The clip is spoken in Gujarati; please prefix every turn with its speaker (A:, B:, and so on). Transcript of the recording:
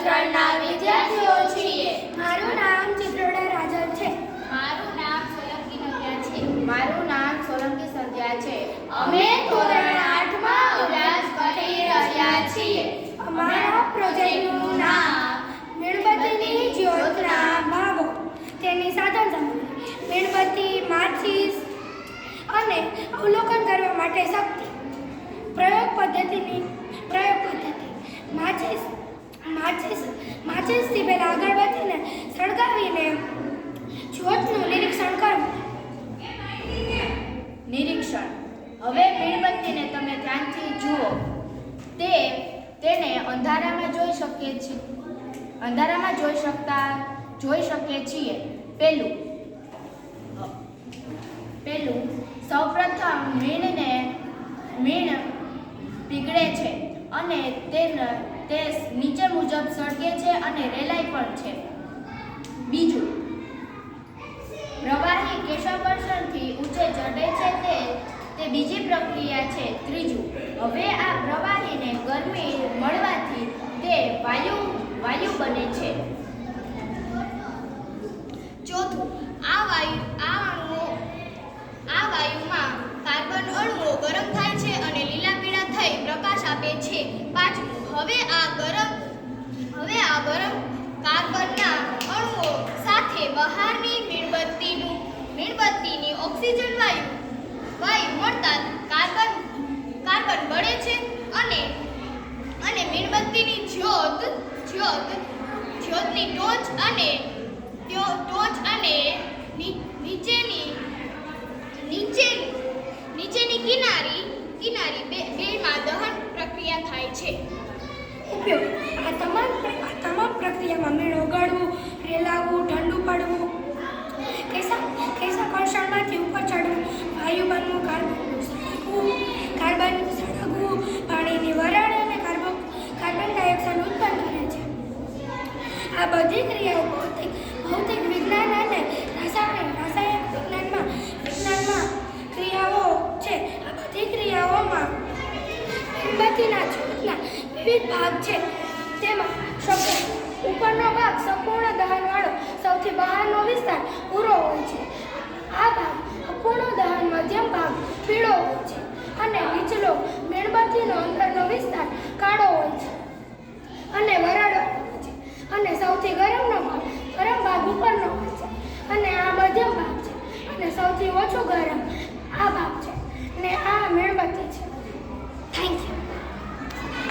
A: ધોરણ 3 ના વિદ્યાર્થીઓ છીએ.
B: મારું નામ ચિત્રોડા રાજલ છે.
A: મારું નામ સોલંકી નવ્યા છે.
C: મારું નામ સોલંકી સંધ્યા છે.
A: અમે ધોરણ 8 માં અભ્યાસ કરી રહ્યા છીએ.
B: અમારા પ્રોજેક્ટનું નામ મીણબત્તીની જ્યોતના ભાગો, તેની સાધન સામગ્રી, મીણબત્તી, માચીસ અને અવલોકન કરવા માટે શક્તિ. પ્રયોગ પદ્ધતિ માચીસથી પહેલા અગરબત્તીને સળગાવીને જ્યોતનું નિરીક્ષણ કરવું.
C: નિરીક્ષણ. હવે મીણબત્તીને તમે ધ્યાનથી જુઓ. તેને અંધારામાં જોઈ શકીએ છીએ. પેલું સૌપ્રથમ મીણ પીગળે છે અને તે નીચે મુજબ સળગે છે અને રેલાય પણ છે. બીજું, પ્રવાહી કેશાકર્ષણથી ઊંચે ચડે છે, તે બીજી પ્રક્રિયા છે. ત્રીજું, હવે આ પ્રવાહીને ગરમી મળવાથી તે વાયુ બને છે.
A: ચોથું, આ વાયુમાં કાર્બન અણુઓ ગરમ થાય છે અને લીલા પીળા થઈ પ્રકાશ આપે છે. પાંચમું, હવે આ ગરમ કાર્બનના અણુઓ સાથે બહારની મીણબત્તીની ઓક્સિજન વાયુ મળતા કાર્બન બળે છે અને મીણબત્તીની જ્યોતની ટોચ અને નીચેની કિનારી બેમાં દહન પ્રક્રિયા થાય છે.
B: ઉપયોગ. આ તમામ પ્રક્રિયામાં મીણ ઓગાળવું, રેલાવવું, ઠંડુ પાડવું, કેશાકર્ષણમાંથી ઉપર ચડવું, વાયુ બનવું, કાર્બનનું સળગવું, પાણીની વરાળ અને કાર્બન ડાયોક્સાઇડ ઉત્પન્ન કરે છે. આ બધી ક્રિયાઓ ભૌતિક વિજ્ઞાન અને રાસાયણિક વિજ્ઞાનમાં ક્રિયાઓ છે. આ બધી ક્રિયાઓમાં મીણબત્તીના જ્યોતના વિવિધ ભાગ છે. તેમાં ઉપરનો ભાગ સંપૂર્ણ દહનવાળો સૌથી બહારનો વિસ્તાર ભૂરો હોય છે. આ ભાગ અપૂર્ણ દહન મધ્યમ ભાગ પીળો હોય છે અને નીચલો મીણબત્તીનો અંદરનો વિસ્તાર કાળો હોય છે અને વરાળો હોય છે. અને સૌથી ગરમ ભાગ ઉપરનો હોય છે અને આ મધ્યમ ભાગ છે અને સૌથી ઓછો ગરમ